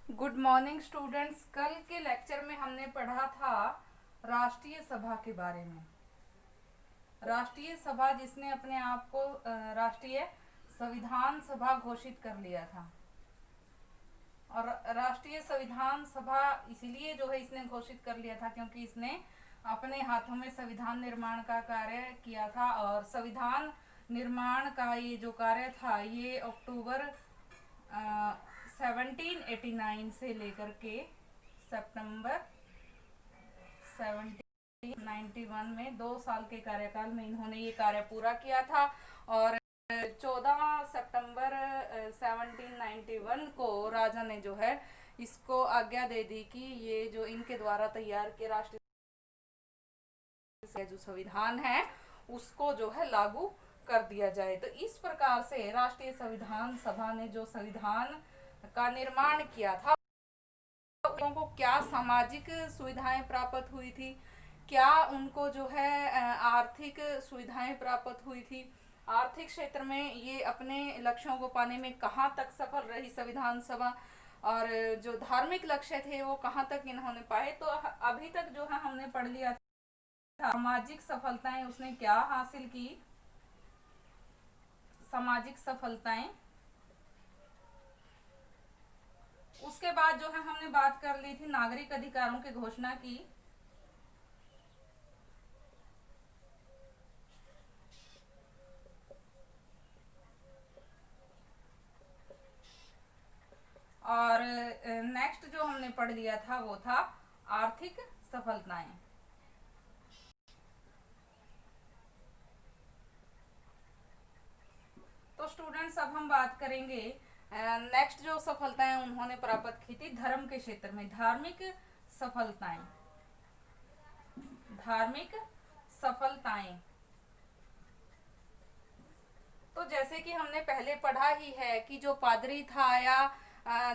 Good morning students. कल के lecture में हमने पढ़ा था राष्ट्रीय सभा के बारे में। राष्ट्रीय सभा जिसने अपने आप को राष्ट्रीय संविधान सभा घोषित कर लिया था। और राष्ट्रीय संविधान सभा इसीलिए जो है इसने घोषित कर लिया था क्योंकि इसने अपने हाथों में संविधान निर्माण का कार्य किया था। और संविधान निर्माण का ये जो कार्य था ये अक्टूबर 1789 से लेकर के सितंबर 1791 में 2 साल के कार्यकाल में इन्होंने ये कार्य पूरा किया था। और 14 सितंबर 1791 को राजा ने जो है इसको आज्ञा दे दी कि ये जो इनके द्वारा तैयार के राष्ट्रीय जो संविधान है उसको जो है लागू कर दिया जाए। तो इस प्रकार से राष्ट्रीय संविधान सभा ने जो संविधान का निर्माण किया था, लोगों को क्या सामाजिक सुविधाएं प्राप्त हुई थी, क्या उनको जो है आर्थिक सुविधाएं प्राप्त हुई थी, आर्थिक क्षेत्र में ये अपने लक्ष्यों को पाने में कहाँ तक सफल रही संविधान सभा, और जो धार्मिक लक्ष्य थे वो कहाँ तक इन्होंने पाए। तो अभी तक जो है हमने पढ़ लिया था सामाजिक सफलताएं उसने क्या हासिल की, सामाजिक सफलताएं। उसके बाद जो है हमने बात कर ली थी नागरिक अधिकारों की घोषणा की। और नेक्स्ट जो हमने पढ़ लिया था वो था आर्थिक सफलताएं। तो स्टूडेंट्स अब हम बात करेंगे नेक्स्ट जो सफलताएं उन्होंने प्राप्त की थी धर्म के क्षेत्र में, धार्मिक सफलताएं। धार्मिक सफलताएं तो जैसे कि हमने पहले पढ़ा ही है कि जो पादरी था या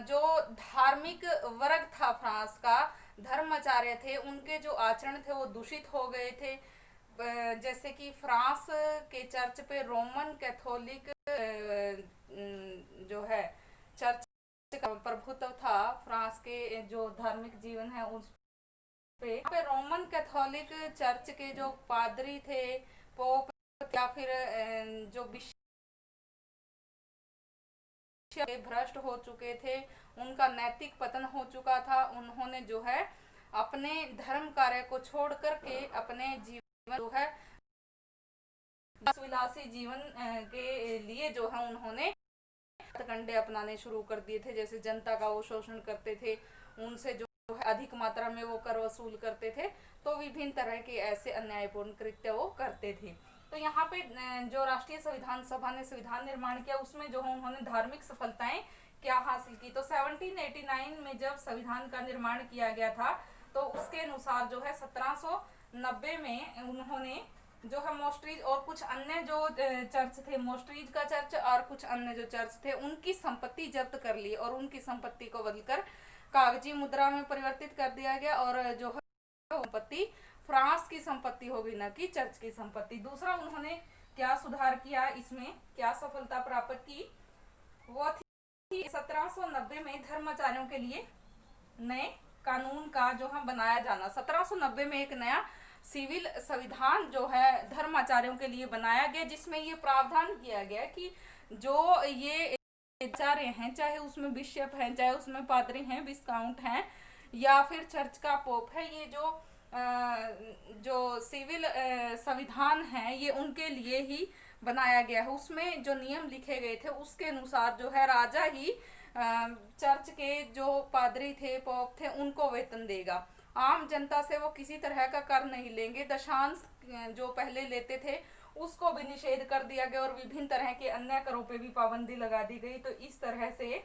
जो धार्मिक वर्ग था फ्रांस का, धर्माचार्य थे, उनके जो आचरण थे वो दूषित हो गए थे। जैसे कि फ्रांस के चर्च पे रोमन कैथोलिक जो है चर्च का प्रभुत्व था, फ्रांस के जो धार्मिक जीवन है उस पे रोमन कैथोलिक चर्च के जो पादरी थे, पोप या फिर जो भ्रष्ट हो चुके थे, उनका नैतिक पतन हो चुका था। उन्होंने जो है अपने धर्म कार्य को छोड़ करके अपने जीवन जो है विलासी जीवन के लिए जो है उन्होंने हथकंडे अपनाने शुरू कर दिए थे। जैसे जनता का वो शोषण करते थे, उनसे जो है अधिक मात्रा में वो कर वसूल करते थे, तो विभिन्न तरह के ऐसे अन्यायपूर्ण कृत्य वो करते थे। तो यहाँ पे जो राष्ट्रीय संविधान सभा ने संविधान निर्माण किया उसमें जो है उन्होंने धार्मिक सफलताएं क्या हासिल की। तो 1789 में जब संविधान का निर्माण किया गया था तो उसके अनुसार जो है 1790 में उन्होंने जो है मोस्ट्रीज और कुछ अन्य जो चर्च थे, मोस्ट्रीज का चर्च और कुछ अन्य जो चर्च थे, उनकी संपत्ति जब्त कर ली और उनकी संपत्ति को बदलकर कागजी मुद्रा में परिवर्तित कर दिया गया। और जो है संपत्ति फ्रांस की संपत्ति होगी, न कि चर्च की संपत्ति। दूसरा उन्होंने क्या सुधार किया, इसमें क्या सफलता प्राप्त की, वो थी 1790 में धर्माचार्यों के लिए नए कानून का जो है बनाया जाना। 1790 में एक नया सिविल संविधान जो है धर्माचार्यों के लिए बनाया गया, जिसमें ये प्रावधान किया गया कि जो ये आचार्य हैं, चाहे उसमें बिशप हैं, चाहे उसमें पादरी हैं, विस्काउंट हैं, या फिर चर्च का पोप है, ये जो सिविल संविधान है ये उनके लिए ही बनाया गया है। उसमें जो नियम लिखे गए थे उसके अनुसार जो है राजा ही चर्च के जो पादरी थे, पोप थे, उनको वेतन देगा। आम जनता से वो किसी तरह का कर नहीं लेंगे। दशांश जो पहले लेते थे उसको भी निषेध कर दिया गया और विभिन्न तरह के अन्य करों पे भी पाबंदी लगा दी गई। तो इस तरह से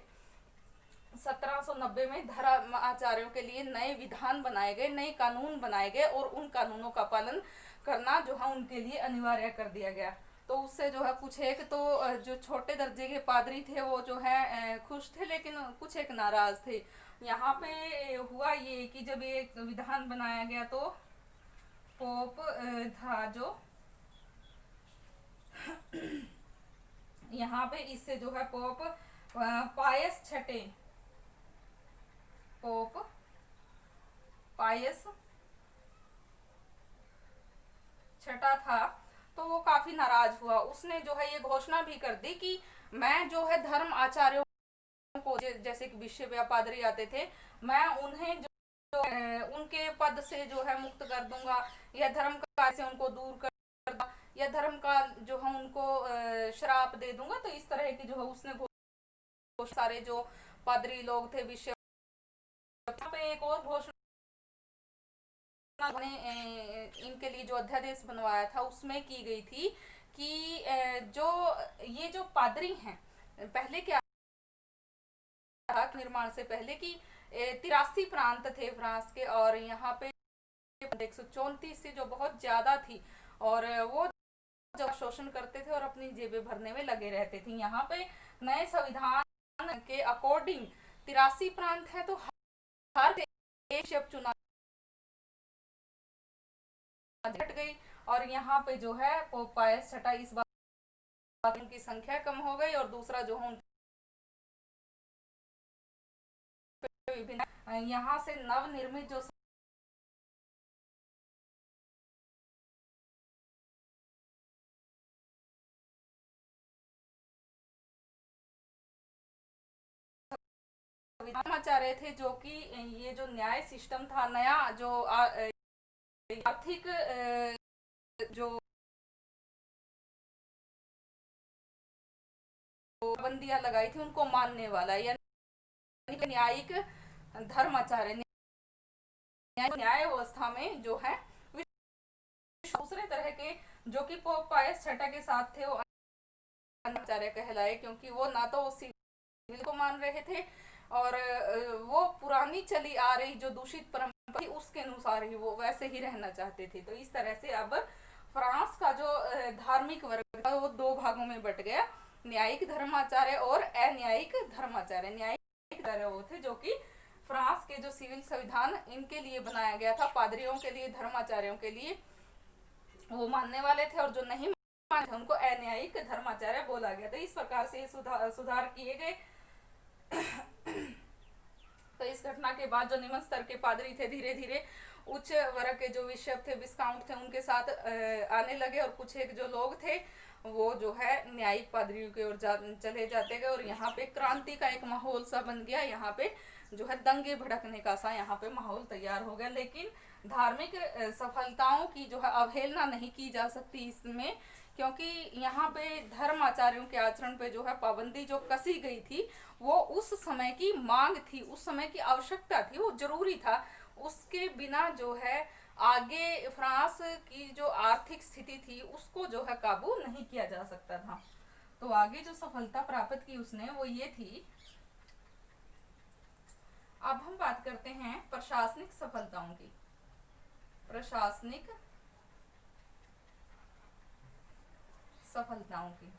1790 में धर्म आचार्यों के लिए नए विधान बनाए गए, नए कानून बनाए गए और उन कानूनों का पालन करना जो है उनके लिए अनिवार्य कर दिया गया। तो उससे जो है कुछ एक तो जो छोटे दर्जे के पादरी थे वो जो है खुश थे, लेकिन कुछ एक नाराज थे। यहाँ पे हुआ ये कि जब ये विधान बनाया गया तो पोप था जो यहाँ पे इससे जो है पोप पायस छठे पायस छठा था, तो वो काफी नाराज हुआ। उसने जो है ये घोषणा भी कर दी कि मैं जो है धर्म आचार्यों को, जैसे कि विश्व व्यापारी आते थे, मैं उन्हें जो उनके पद से जो है मुक्त कर दूंगा, या धर्म कार्य से उनको दूर कर दूंगा, या धर्म का जो है उनको श्राप दे दूंगा। तो इस तरह की जो है उसने सारे जो पादरी लोग थे विश्व पे एक और घोषणा ने इनके लिए जो अध्यादेश बनवाया था उसमें की गई थी कि जो ये जो पादरी हैं, पहले क्या था निर्माण से पहले कि 83 प्रांत थे फ्रांस के, और यहाँ पे 134 से जो बहुत ज्यादा थी, और वो जब शोषण करते थे और अपनी जेबें भरने में लगे रहते थे। यहाँ पे नए संविधान के अकॉर्डिंग 83 प्रांत है, तो हर एक शब्द चुना हट गई, और यहाँ पे जो है पोप पायस छठा इस बार उनकी संख्या कम हो गई, और दूसरा जो है विभिन्न यहाँ से नव निर्मित जो धर्माचार्य थे, जो कि ये जो न्याय सिस्टम था नया, जो आर्थिक जो पाबंदियां लगाई थी उनको मानने वाला, यानी न्यायिक धर्माचार्य, न्याय व्यवस्था में जो है दूसरे तरह के, जो कि पोप पायस छठा के साथ थे, वो आचार्य कहलाए, क्योंकि वो ना तो सिविल को मान रहे थे, और वो पुरानी चली आ रही जो दूषित परंपरा थी उसके अनुसार ही वो वैसे ही रहना चाहते थे। तो इस तरह से अब फ्रांस का जो धार्मिक वर्ग था वो दो भागों में बट गया, न्यायिक धर्माचार्य और अन्यायिक धर्माचार्य। न्यायिक धर्म वो थे जो कि फ्रांस के जो सिविल संविधान इनके लिए बनाया गया था, पादरियों के लिए, धर्माचार्यों के लिए, वो मानने वाले थे, और जो नहीं मानते थे उनको अन्यायिक धर्माचार्य बोला गया। तो इस प्रकार से सुधार किए गए। तो इस घटना के बाद जो निम्न स्तर के पादरी थे धीरे धीरे उच्च वर्ग के जो बिशप थे, विस्काउंट थे, उनके साथ आने लगे, और कुछ एक जो लोग थे वो जो है न्यायिक पादरियों की ओर चले जाते गए, और यहाँ पे क्रांति का एक माहौल सा बन गया। यहाँ पे जो है दंगे भड़कने का सा यहाँ पे माहौल तैयार हो गया। लेकिन धार्मिक सफलताओं की जो है अवहेलना नहीं की जा सकती इसमें, क्योंकि यहाँ पे धर्म आचार्यों के आचरण पे जो है पाबंदी जो कसी गई थी वो उस समय की मांग थी, उस समय की आवश्यकता थी, वो जरूरी था। उसके बिना जो है आगे फ्रांस की जो आर्थिक स्थिति थी उसको जो है काबू नहीं किया जा सकता था। तो आगे जो सफलता प्राप्त की उसने वो ये थी। अब हम बात करते हैं प्रशासनिक सफलताओं की। प्रशासनिक सफलताओं की,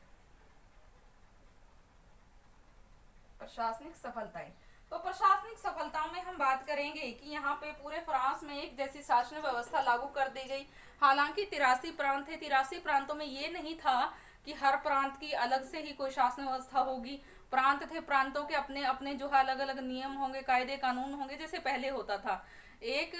प्रशासनिक सफलताएं। तो प्रशासनिक सफलताओं में हम बात करेंगे कि यहाँ पे पूरे फ्रांस में एक जैसी शासन व्यवस्था लागू कर दी गई। हालांकि 83 प्रांत थे, 83 प्रांतों में ये नहीं था कि हर प्रांत की अलग से ही कोई शासन व्यवस्था होगी। प्रांत थे, प्रांतों के अपने अपने जो है अलग अलग नियम होंगे, कायदे कानून होंगे, जैसे पहले होता था। एक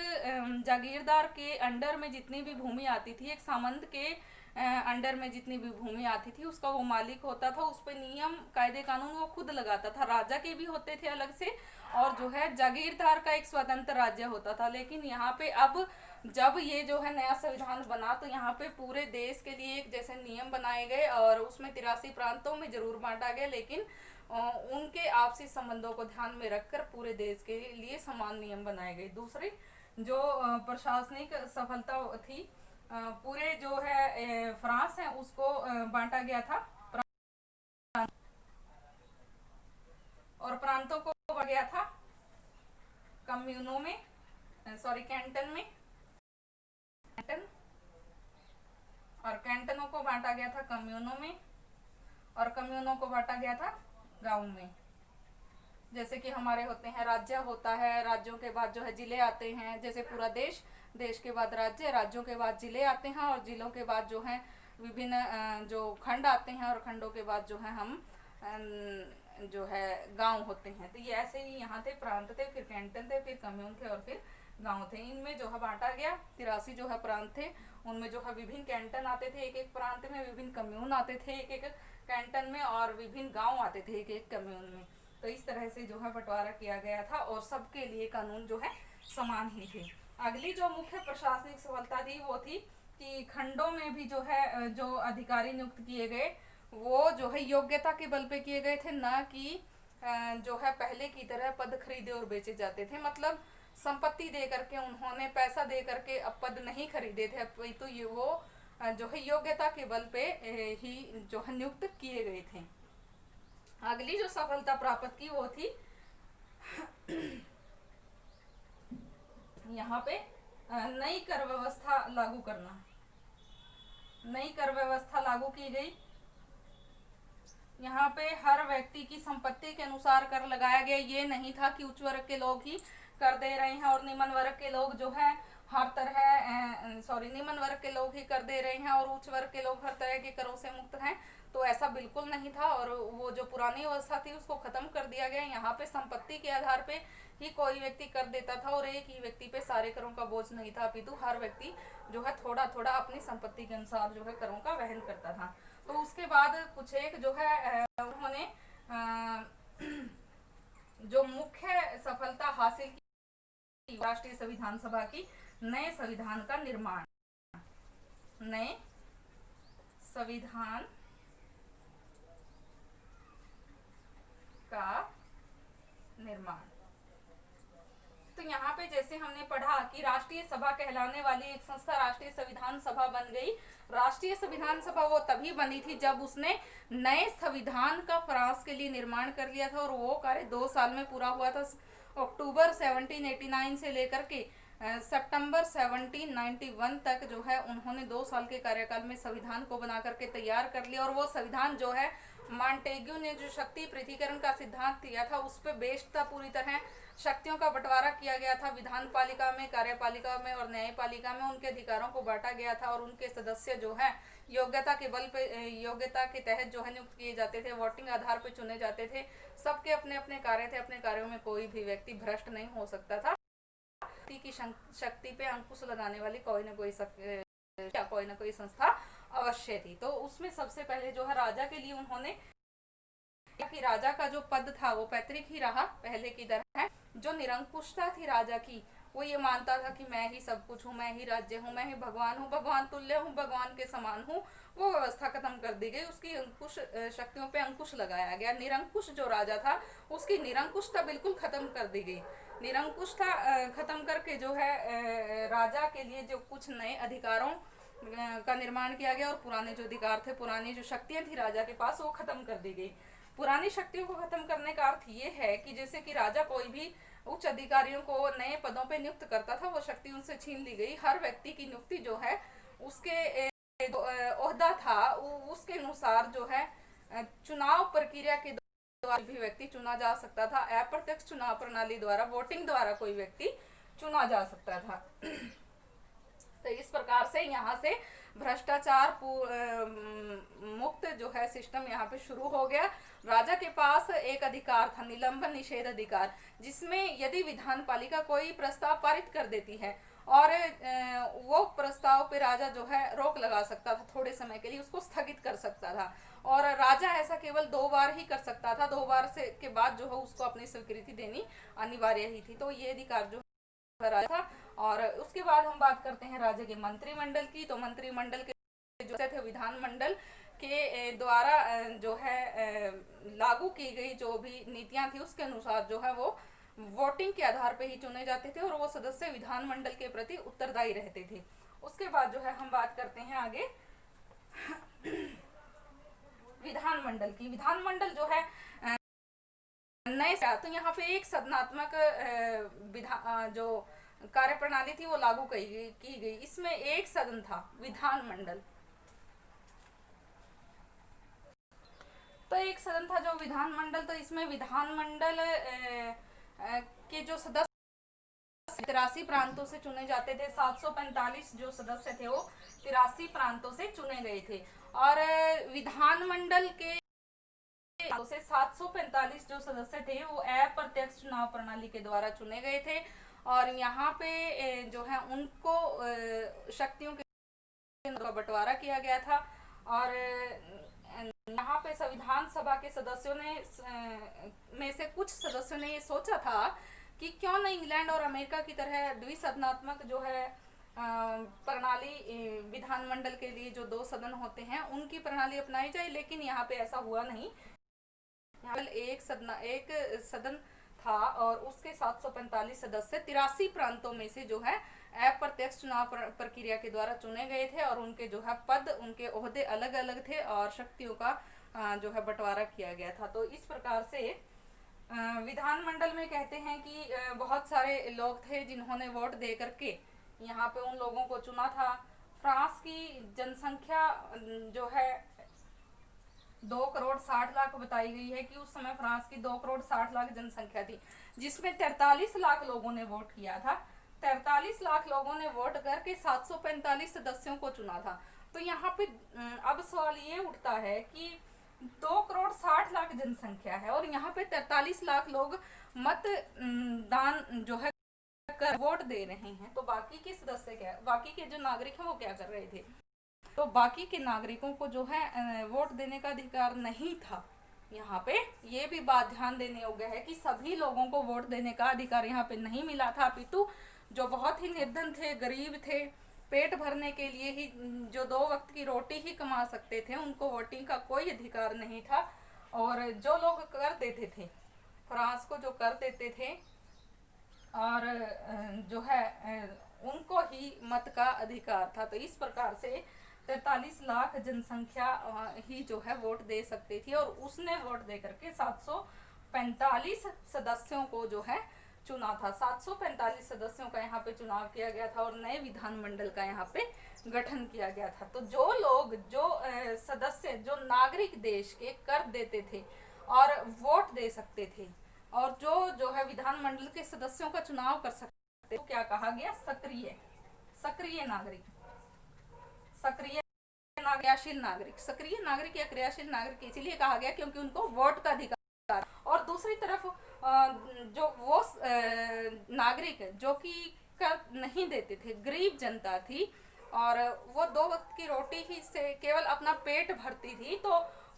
जागीरदार के अंडर में जितनी भी भूमि आती थी, एक सामंत के अंडर में जितनी भी भूमि आती थी उसका वो मालिक होता था, उस पर नियम कायदे कानून वो खुद लगाता था। राजा के भी होते थे अलग से, और जो है जागीरदार का एक स्वतंत्र राज्य होता था। लेकिन यहाँ पे अब जब ये जो है नया संविधान बना तो यहाँ पे पूरे देश के लिए एक जैसे नियम बनाए गए, और उसमें 83 प्रांतों में जरूर बांटा गया, लेकिन उनके आपसी संबंधों को ध्यान में रखकर पूरे देश के लिए समान नियम बनाए गए। दूसरी जो प्रशासनिक सफलता थी, पूरे जो है फ्रांस है उसको बांटा गया था, और प्रांतों को बांटा गया था कम्यूनों में, सॉरी कैंटन में, कैंटन, और कैंटनों को बांटा गया था कम्यूनों में, और कम्यूनों को बांटा गया था गाँव में। जैसे कि हमारे होते हैं राज्य होता है, राज्यों के बाद जो है जिले आते हैं, जैसे पूरा देश, देश के बाद राज्य, राज्यों के बाद जिले आते हैं, और जिलों के बाद जो है विभिन्न जो खंड आते हैं, और खंडों के बाद जो है हम जो है गांव होते हैं। तो ये ऐसे ही यहाँ थे, प्रांत थे, फिर कैंटन थे, फिर कम्यून थे, और फिर गांव थे। इनमें जो है बांटा गया, 83 जो है प्रांत थे, उनमें जो है विभिन्न कैंटन आते थे, एक एक प्रांत में विभिन्न कम्यून आते थे एक एक कैंटन में, और विभिन्न गांव आते थे एक एक कम्यून में। तो इस तरह से जो है बंटवारा किया गया था और सबके लिए कानून जो है समान ही थे। अगली जो मुख्य प्रशासनिक सफलता थी वो थी कि खंडों में भी जो है जो अधिकारी नियुक्त किए गए वो जो है योग्यता के बल पे किए गए थे, न कि जो है पहले की तरह पद खरीदे और बेचे जाते थे। मतलब संपत्ति दे करके, उन्होंने पैसा दे करके अब पद नहीं खरीदे थे, तो ये वो जो है योग्यता के बल पे ही जो है नियुक्त किए गए थे। अगली जो सफलता प्राप्त की वो थी यहाँ पे नई कर व्यवस्था लागू करना। नई कर व्यवस्था लागू की गई। यहाँ पे हर व्यक्ति की संपत्ति के अनुसार कर लगाया गया। ये नहीं था कि उच्च वर्ग के लोग ही कर दे रहे हैं और निम्न वर्ग के लोग जो है हर तरह निम्न वर्ग के लोग ही कर दे रहे हैं और उच्च वर्ग के लोग हर तरह के करों से मुक्त हैं। तो ऐसा बिल्कुल नहीं था, और वो जो पुरानी व्यवस्था थी उसको खत्म कर दिया गया। यहाँ पे संपत्ति के आधार पे ही कोई व्यक्ति कर देता था और एक ही व्यक्ति पे सारे करों का बोझ नहीं था, अपितु हर व्यक्ति जो है थोड़ा थोड़ा अपनी संपत्ति के अनुसार जो है करों का वहन करता था। तो उसके बाद कुछ एक जो है उन्होंने जो मुख्य सफलता हासिल की राष्ट्रीय संविधान सभा की नए संविधान का निर्माण। नए संविधान का निर्माण। तो यहाँ पे जैसे हमने पढ़ा कि राष्ट्रीय सभा कहलाने वाली एक संस्था राष्ट्रीय संविधान सभा बन गई। राष्ट्रीय संविधान सभा वो तभी बनी थी जब उसने नए संविधान का फ्रांस के लिए निर्माण कर लिया था, और वो कार्य 2 साल में पूरा हुआ था। अक्टूबर 1789 से लेकर के सितंबर 1791 तक जो है उन्होंने 2 साल के कार्यकाल में संविधान को बना करके तैयार कर लिया। और वो संविधान जो है मॉन्टेग्यू ने जो शक्ति पृथकीकरण का सिद्धांत दिया था उस पर बेस्ड था। पूरी तरह शक्तियों का बंटवारा किया गया था, विधान पालिका में, कार्यपालिका में और न्यायपालिका में उनके अधिकारों को बांटा गया था, और उनके सदस्य जो है योग्यता के बल पे, योग्यता के तहत जो है नियुक्त किए जाते थे, वोटिंग आधार पर चुने जाते थे। सबके अपने अपने कार्य थे, अपने कार्यों में कोई भी व्यक्ति भ्रष्ट नहीं हो सकता था। की शक्ति पे अंकुश लगाने वाली कोई ना कोई संस्था अवश्य थी। तो उसमें सबसे पहले जो है राजा के लिए उन्होंने कि राजा का जो पद था वो पैतृक ही रहा पहले की तरह है। जो निरंकुशता थी राजा की, वो ये मानता था कि मैं ही सब कुछ हूँ, मैं ही राज्य हूँ, मैं ही भगवान हूँ, भगवान तुल्य हूँ, भगवान के समान हूँ, वो व्यवस्था खत्म कर दी गई। उसकी अंकुश शक्तियों पे अंकुश लगाया गया। निरंकुश जो राजा था उसकी निरंकुशता बिल्कुल खत्म कर दी गई। निरंकुशता खत्म करके जो है राजा के लिए जो कुछ नए अधिकारों का निर्माण किया गया, और पुराने जो अधिकार थे, पुरानी जो शक्तियां थी राजा के पास, वो खत्म कर दी गई। पुरानी शक्तियों को खत्म करने का अर्थ ये है कि जैसे कि राजा कोई भी उच्च अधिकारियों को नए पदों पे नियुक्त करता था, वो शक्ति उनसे छीन ली गई। हर व्यक्ति की नियुक्ति जो है उसके ओहदा था उसके अनुसार जो है चुनाव प्रक्रिया के द्वारा भी व्यक्ति चुना जा सकता था। अप्रत्यक्ष चुनाव प्रणाली द्वारा, वोटिंग द्वारा कोई व्यक्ति चुना जा सकता था। तो इस प्रकार से यहाँ से भ्रष्टाचार मुक्त जो है सिस्टम यहाँ पे शुरू हो गया। राजा के पास एक अधिकार था, निलंबन निषेध अधिकार, जिसमें यदि विधान पालिका कोई प्रस्ताव पारित कर देती है और वो प्रस्ताव पे राजा जो है रोक लगा सकता था, थोड़े समय के लिए उसको स्थगित कर सकता था। और राजा ऐसा केवल 2 बार ही कर सकता था, 2 बार से के बाद जो है उसको अपनी स्वीकृति देनी अनिवार्य ही थी। तो ये अधिकार जो राजा था। और उसके बाद हम बात करते हैं राजा के मंत्रिमंडल की। तो मंत्रिमंडल के जो थे विधानमंडल के द्वारा जो है लागू की गई जो भी नीतियां थी उसके अनुसार जो है वो वोटिंग के आधार पे ही चुने जाते थे, और वो सदस्य विधानमंडल के प्रति उत्तरदायी रहते थे। उसके बाद जो है हम बात करते हैं आगे विधानमंडल की। विधानमंडल जो है नए तो यहाँ पे एक सदनात्मक जो कार्य प्रणाली थी वो लागू की गई। इसमें एक सदन था, विधानमंडल। तो एक सदन था जो विधानमंडल। तो इसमें विधानमंडल के जो सदस्य 83 प्रांतों से चुने जाते थे। 745 जो सदस्य थे वो 83 प्रांतों से चुने गए थे, और विधानमंडल के से 745 जो सदस्य थे वो अप्रत्यक्ष चुनाव प्रणाली के द्वारा चुने गए थे। और यहाँ पे जो है उनको शक्तियों का बंटवारा किया गया था। और यहाँ पे संविधान सभा के सदस्यों ने में से कुछ सदस्यों ने ये सोचा था कि क्यों न इंग्लैंड और अमेरिका की तरह द्विसदनात्मक जो है प्रणाली, विधानमंडल के लिए जो 2 सदन होते हैं उनकी प्रणाली अपनाई जाए। लेकिन यहाँ पे ऐसा हुआ नहीं। यहाँ पे एक सदन था और उसके 745 सदस्य 83 प्रांतों में से जो है अप्रत्यक्ष चुनाव प्रक्रिया के द्वारा चुने गए थे और उनके जो है पद, उनके ओहदे अलग अलग थे और शक्तियों का जो है बंटवारा किया गया था। तो इस प्रकार से विधानमंडल में कहते हैं कि बहुत सारे लोग थे जिन्होंने वोट दे करके यहाँ पे उन लोगों को चुना था। फ्रांस की जनसंख्या जो है 2 करोड़ 60 लाख बताई गई है कि उस समय फ्रांस की 2 करोड़ 60 लाख जनसंख्या थी, जिसमें 43 लाख लोगों ने वोट किया था। 43 लाख लोगों ने वोट करके 745 सदस्यों को चुना था। तो यहाँ पे अब सवाल ये उठता है कि 2 करोड़ 60 लाख जनसंख्या है और यहाँ पे 43 लाख लोग मतदान जो है कर वोट दे रहे हैं, तो बाकी के सदस्य क्या, बाकी के जो नागरिक हैं वो क्या कर रहे थे? तो बाकी के नागरिकों को जो है वोट देने का अधिकार नहीं था। यहाँ पे ये भी बात ध्यान देने योग्य है कि सभी लोगों को वोट देने का अधिकार यहाँ पे नहीं मिला था, अपितु जो बहुत ही निर्धन थे, गरीब थे, पेट भरने के लिए ही जो 2 वक्त की रोटी ही कमा सकते थे, उनको वोटिंग का कोई अधिकार नहीं था। और जो लोग कर देते थे, फ्रांस को जो कर देते थे और जो है उनको ही मत का अधिकार था। तो इस प्रकार से 43 लाख जनसंख्या ही जो है वोट दे सकती थी और उसने वोट दे करके 745 सदस्यों को जो है चुना था। 745 सदस्यों का यहाँ पे चुनाव किया गया था और नए विधानमंडल का यहाँ पे गठन किया गया था। तो जो लोग, जो सदस्य, जो नागरिक देश के कर देते थे और वोट दे सकते थे और जो है विधानमंडल के सदस्यों का चुनाव कर सकते थे, तो क्या कहा गया? सक्रिय नागरिक, सक्रिय क्रियाशील नागरिक। सक्रिय नागरिक या क्रियाशील नागरिक इसीलिए कहा गया क्योंकि उनको वोट का अधिकार। और दूसरी तरफ जो वो नागरिक जो कि कर नहीं देते थे, गरीब जनता थी और वो 2 वक्त की रोटी ही से केवल अपना पेट भरती थी, तो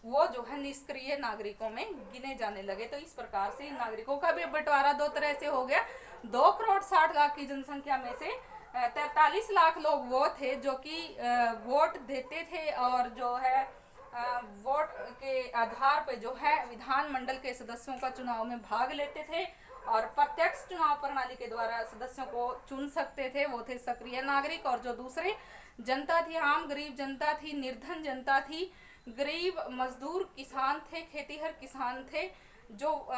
वो जो है निष्क्रिय नागरिकों में गिने जाने लगे। तो इस प्रकार से नागरिकों का भी बंटवारा 2 तरह से हो गया। 2 करोड़ 60 लाख की जनसंख्या में से 43 लाख लोग वो थे जो कि वोट देते थे और जो है वोट के आधार पे जो है विधानमंडल के सदस्यों का चुनाव में भाग लेते थे और प्रत्यक्ष चुनाव प्रणाली के द्वारा सदस्यों को चुन सकते थे। वो थे सक्रिय नागरिक। और जो दूसरे जनता थी, आम गरीब जनता थी, निर्धन जनता थी, गरीब मजदूर किसान थे, खेतीहर किसान थे, जो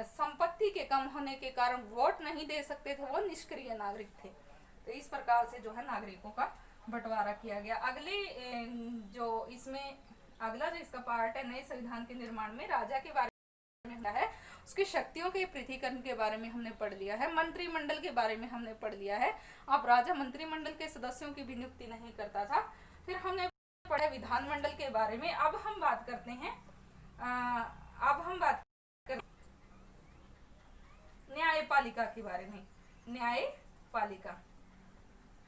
संपत्ति के कम होने के कारण वोट नहीं दे सकते थे, वो निष्क्रिय नागरिक थे। तो इस प्रकार से जो है नागरिकों का बंटवारा किया गया। अगले जो इसमें अगला जो इसका पार्ट है, नए संविधान के निर्माण में राजा के बारे में है, उसकी शक्तियों के पृथकीकरण के बारे में हमने पढ़ लिया है, मंत्रिमंडल के बारे में हमने पढ़ लिया है। अब राजा मंत्रिमंडल के सदस्यों की भी नियुक्ति नहीं करता था। फिर हमने पढ़ा विधानमंडल के बारे में। अब हम बात करते हैं न्यायपालिका के बारे में। न्यायपालिका,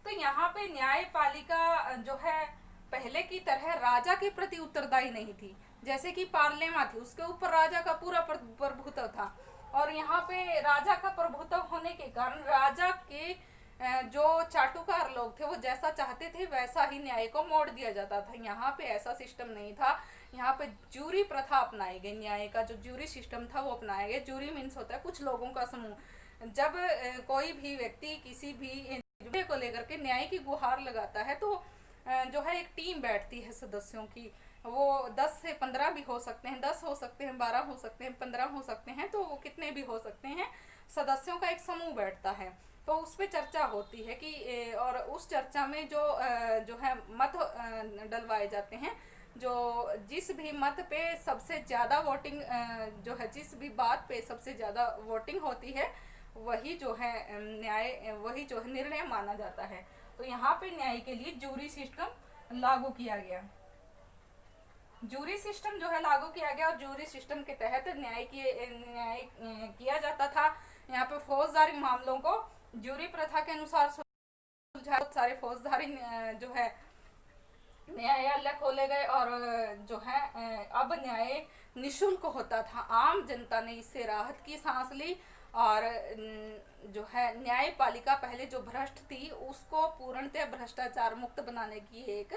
तो यहाँ पे न्यायपालिका जो है पहले की तरह राजा के प्रति उत्तरदायी नहीं थी। जैसे कि पार्लियामा थी, उसके ऊपर राजा का पूरा प्रभुत्व था और यहाँ पे राजा का प्रभुत्व होने के कारण राजा के जो चाटुकार लोग थे वो जैसा चाहते थे वैसा ही न्याय को मोड़ दिया जाता था। यहाँ पे ऐसा सिस्टम नहीं था। यहाँ पे जूरी प्रथा अपनाई गई। न्याय का जो जूरी सिस्टम था वो अपनाया गया। जूरी मीन्स होता है कुछ लोगों का समूह। जब कोई भी व्यक्ति किसी भी मुद्दे को लेकर के न्याय की गुहार लगाता है तो जो है एक टीम बैठती है सदस्यों की। वो 10 से 15 भी हो सकते हैं, 10 हो सकते हैं, 12 हो सकते हैं, 15 हो सकते हैं, तो वो कितने भी हो सकते हैं। सदस्यों का एक समूह बैठता है तो उस पर चर्चा होती है कि और उस चर्चा में जो है मत डलवाए जाते हैं। जो जिस भी मत पे सबसे ज़्यादा वोटिंग जो है, जिस भी बात पे सबसे ज़्यादा वोटिंग होती है वही जो है वही जो है निर्णय माना जाता है। तो यहाँ पे न्याय के लिए जूरी सिस्टम लागू किया गया। जूरी सिस्टम जो है लागू किया गया और जूरी सिस्टम के तहत न्याय किया जाता था। यहाँ पे फौजदारी मामलों को ज्यूरी प्रथा के अनुसार सुलझाए। बहुत सारे फौजदारी जो है न्यायालय खोले गए और जो है अब न्याय निशुल्क होता था। आम जनता ने इससे राहत की सांस ली और जो है न्यायपालिका पहले जो भ्रष्ट थी उसको पूर्णतः भ्रष्टाचार मुक्त बनाने की एक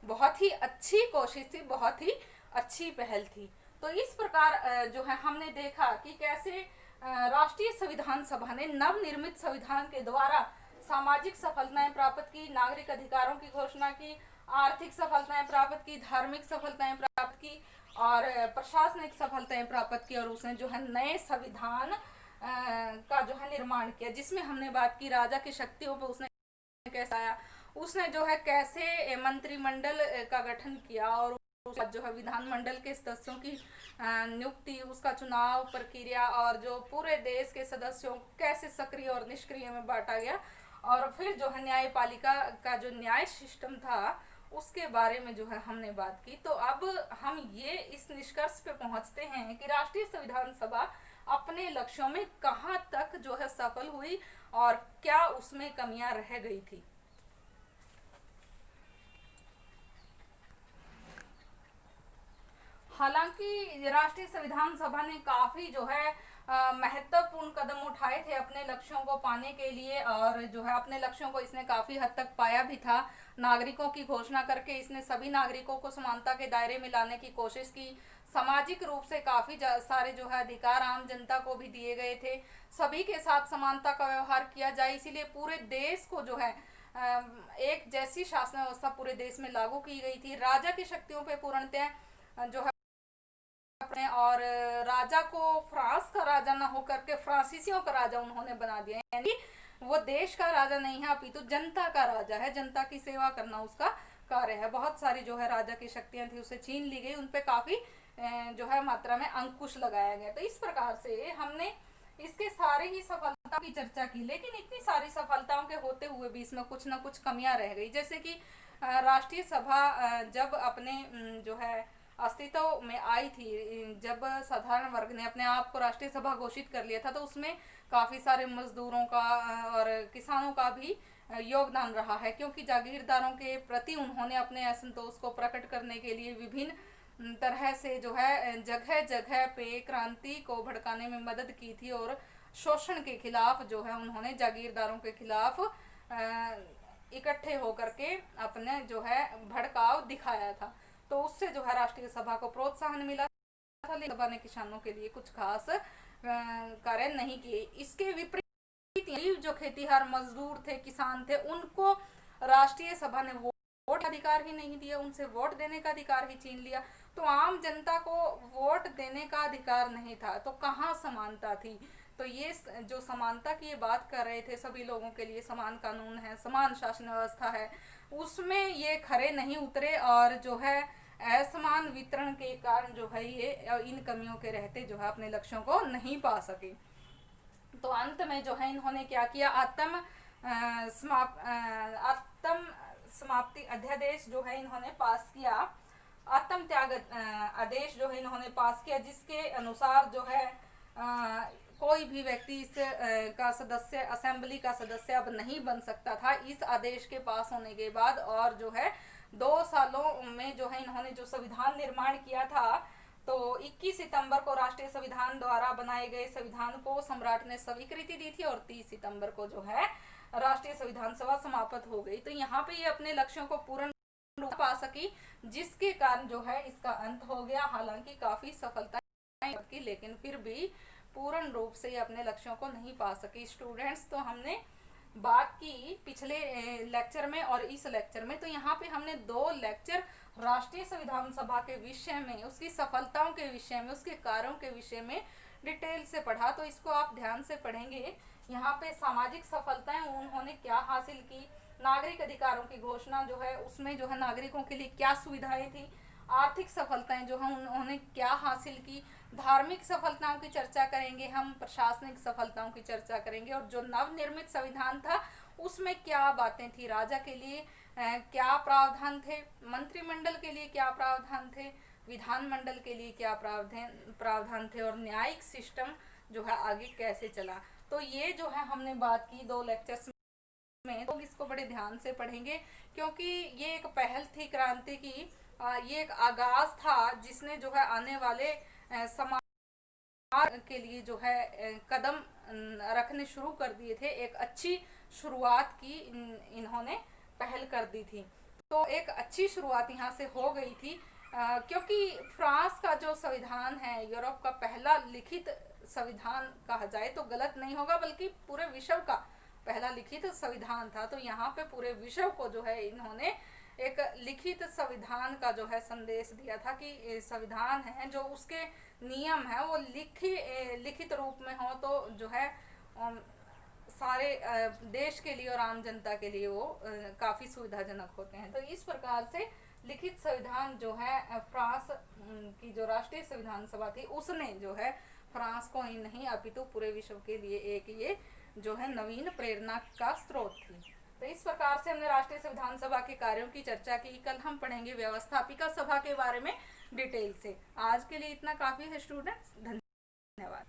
बहुत ही अच्छी कोशिश थी, बहुत ही अच्छी पहल थी। तो इस प्रकार जो है हमने देखा कि कैसे राष्ट्रीय संविधान सभा ने नवनिर्मित संविधान के द्वारा सामाजिक सफलताएं प्राप्त की, नागरिक अधिकारों की घोषणा की, आर्थिक सफलताएं प्राप्त की, धार्मिक सफलताएं प्राप्त की और प्रशासनिक सफलताएं प्राप्त की और उसने जो है नए संविधान का जो है निर्माण किया, जिसमें हमने बात की राजा की शक्तियों पर उसने कैसे आया, उसने जो है कैसे मंत्रिमंडल का गठन किया और जो है विधानमंडल के सदस्यों की नियुक्ति, उसका चुनाव प्रक्रिया और जो पूरे देश के सदस्यों को कैसे सक्रिय और निष्क्रिय में बांटा गया और फिर जो है न्यायपालिका का जो न्याय सिस्टम था उसके बारे में जो है हमने बात की। तो अब हम ये इस निष्कर्ष पे पहुंचते हैं कि राष्ट्रीय संविधान सभा अपने लक्ष्यों में कहां तक जो है सफल हुई और क्या उसमें कमियां रह गई थी। हालांकि राष्ट्रीय संविधान सभा ने काफी जो है महत्वपूर्ण कदम उठाए थे अपने लक्ष्यों को पाने के लिए और जो है अपने लक्ष्यों को इसने काफी हद तक पाया भी था। नागरिकों की घोषणा करके इसने सभी नागरिकों को समानता के दायरे में लाने की कोशिश की। सामाजिक रूप से काफी सारे जो है अधिकार आम जनता को भी दिए गए थे। सभी के साथ समानता का व्यवहार किया जाए, इसीलिए पूरे देश को जो है एक जैसी शासन व्यवस्था पूरे देश में लागू की गई थी। राजा की शक्तियों पर पूर्णतः जो है और राजा को फ्रांस का राजा ना होकर के फ्रांसीसियों का राजा उन्होंने बना दिया, यानी वो देश का राजा नहीं है अपितु जनता का राजा है। जनता की सेवा करना उसका कार्य है। बहुत सारी जो है राजा की शक्तियां थी उसे छीन ली गई, उनपे काफी जो है मात्रा में अंकुश लगाया गया। तो इस प्रकार से हमने इसके सारे ही सफलता की चर्चा की, लेकिन इतनी सारी सफलताओं के होते हुए भी इसमें कुछ ना कुछ कमियां रह गई। जैसे कि राष्ट्रीय सभा जब अपने जो है अस्तित्व में आई थी, जब साधारण वर्ग ने अपने आप को राष्ट्रीय सभा घोषित कर लिया था, तो उसमें काफी सारे मजदूरों का और किसानों का भी योगदान रहा है, क्योंकि जागीरदारों के प्रति उन्होंने अपने असंतोष को प्रकट करने के लिए विभिन्न तरह से जो है जगह जगह पे क्रांति को भड़काने में मदद की थी और शोषण के खिलाफ जो है उन्होंने जागीरदारों के खिलाफ इकट्ठे होकर के अपने जो है भड़काव दिखाया था। तो उससे जो है राष्ट्रीय सभा को प्रोत्साहन मिला था, लेकिन सभा ने किसानों के लिए कुछ खास कार्य नहीं किए। इसके विपरीत जो खेतीहर मजदूर थे, किसान थे, उनको राष्ट्रीय सभा ने वोट अधिकार ही नहीं दिया, उनसे वोट देने का अधिकार ही छीन लिया। तो आम जनता को वोट देने का अधिकार नहीं था, तो कहाँ समानता थी। तो ये जो समानता की ये बात कर रहे थे, सभी लोगों के लिए समान कानून है, समान शासन व्यवस्था है, उसमें ये खरे नहीं उतरे और जो है असमान वितरण के कारण जो है ये इन कमियों के रहते जो है अपने लक्ष्यों को नहीं पा सके। तो अंत में जो है इन्होंने क्या किया, आत्म समाप्ति अध्यादेश जो है इन्होंने पास किया, आत्म त्याग आदेश जो है इन्होंने पास किया, जिसके अनुसार जो है कोई भी व्यक्ति इस का सदस्य, असेंबली का सदस्य अब नहीं बन सकता था इस आदेश के पास होने के बाद। और जो है 2 सालों में जो है इन्होंने जो संविधान निर्माण किया था, तो 21 सितंबर को राष्ट्रीय संविधान द्वारा बनाए गए संविधान को सम्राट ने स्वीकृति दी थी और 30 सितंबर को जो है राष्ट्रीय संविधान सभा समाप्त हो गई। तो यहाँ पे ये अपने लक्ष्यों को पूर्ण रूप पा सकी, जिसके कारण जो है इसका अंत हो गया। हालांकि काफी सफलताएं की, लेकिन फिर भी पूर्ण रूप से अपने लक्ष्यों को नहीं पा सकी। स्टूडेंट्स, तो हमने बात की पिछले लेक्चर में और इस लेक्चर में, तो यहाँ पे हमने 2 लेक्चर राष्ट्रीय संविधान सभा के विषय में, उसकी सफलताओं के विषय में, उसके कार्यों के विषय में डिटेल से पढ़ा। तो इसको आप ध्यान से पढ़ेंगे। यहाँ पे सामाजिक सफलताएं उन्होंने क्या हासिल की, नागरिक अधिकारों की घोषणा जो है उसमें जो है नागरिकों के लिए क्या सुविधाएं थी, आर्थिक सफलताएं जो है उन्होंने क्या हासिल की, धार्मिक सफलताओं की चर्चा करेंगे हम, प्रशासनिक सफलताओं की चर्चा करेंगे और जो नवनिर्मित संविधान था उसमें क्या बातें थी, राजा के लिए क्या प्रावधान थे, मंत्रिमंडल के लिए क्या प्रावधान थे, विधानमंडल के लिए क्या प्रावधान थे और न्यायिक सिस्टम जो है आगे कैसे चला। तो ये जो है हमने बात की 2 लेक्चर्स में, तो इसको बड़े ध्यान से पढ़ेंगे क्योंकि ये एक पहल थी क्रांति की, ये एक आगाज था जिसने जो है आने वाले समाज के लिए जो है कदम रखने शुरू कर दिए थे। एक अच्छी शुरुआत की इन्होंने पहल कर दी थी। तो एक अच्छी शुरुआत यहाँ से हो गई थी, क्योंकि फ्रांस का जो संविधान है यूरोप का पहला लिखित संविधान कहा जाए तो गलत नहीं होगा, बल्कि पूरे विश्व का पहला लिखित संविधान था। तो यहाँ पे पूरे विश्व को जो है इन्होंने एक लिखित संविधान का जो है संदेश दिया था कि संविधान है जो उसके नियम है वो लिखित रूप में हो तो जो है सारे देश के लिए और आम जनता के लिए वो काफ़ी सुविधाजनक होते हैं। तो इस प्रकार से लिखित संविधान जो है फ्रांस की जो राष्ट्रीय संविधान सभा थी उसने जो है फ्रांस को ही नहीं अपितु पूरे विश्व के लिए एक ये जो है नवीन प्रेरणा का स्रोत थी। तो इस प्रकार से हमने राष्ट्रीय संविधान सभा के कार्यों की चर्चा की। कल हम पढ़ेंगे व्यवस्थापिका सभा के बारे में डिटेल से। आज के लिए इतना काफ़ी है स्टूडेंट्स, धन्यवाद।